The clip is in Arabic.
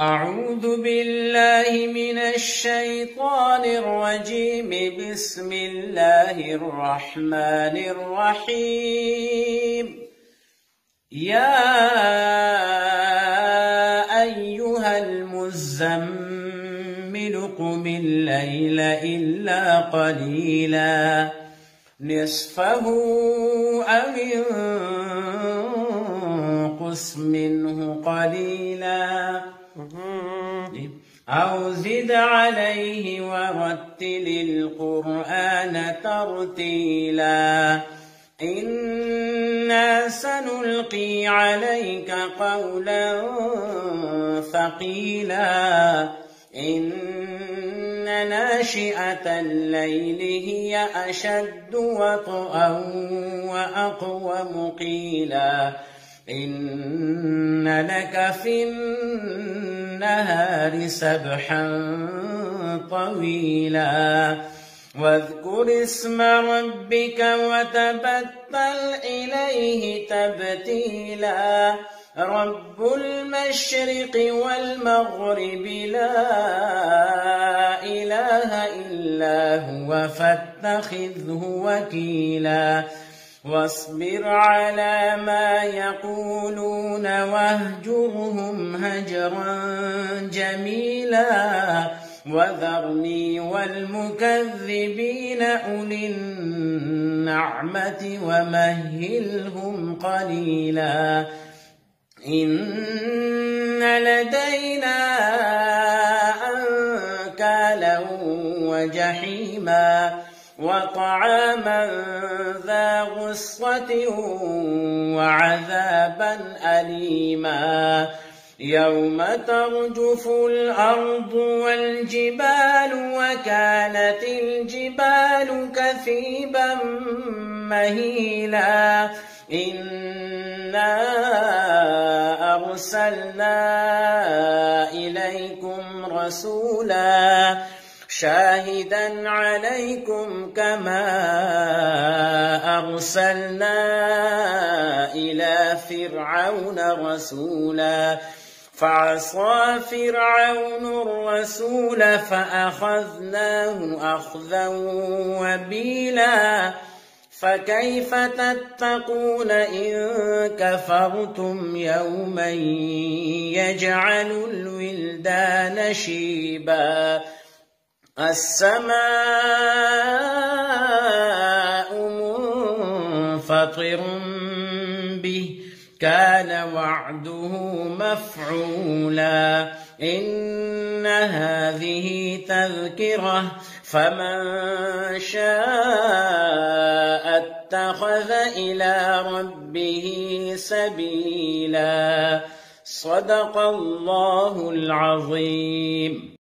أعوذ بالله من الشيطان الرجيم. بسم الله الرحمن الرحيم. يا أيها المزمل قم الليل إلا قليلا نصفه أو انقص منه قليلا أو زد عليه ورتل القرآن ترتيلا. إنا سنلقي عليك قولا ثقيلا. إن ناشئة الليل هي أشد وطئا وأقوم قيلا. إن لك في النهار سبحا طويلا. واذكر اسم ربك وتبتل إليه تبتيلا. رب المشرق والمغرب لا إله إلا هو فاتخذه وكيلا. واصبر على ما يقولون واهجرهم هجرا جميلا. وذرني والمكذبين أولي النعمة ومهلهم قليلا. إن لدينا أنكالا وجحيما وطعاما ذا غصة وعذابا أليما. يوم ترجف الأرض والجبال وكانت الجبال كثيبا مهيلا. إنا أرسلنا إليكم رسولا شاهدا عليكم كما أرسلنا إلى فرعون رسولا. فعصى فرعون الرسول فأخذناه أخذا وبيلا. فكيف تتقون إن كفرتم يوما يجعل الولدان شيبا. السماء منفطر به كان وعده مفعولا. إن هذه تذكرة فمن شاء اتخذ إلى ربه سبيلا. صدق الله العظيم.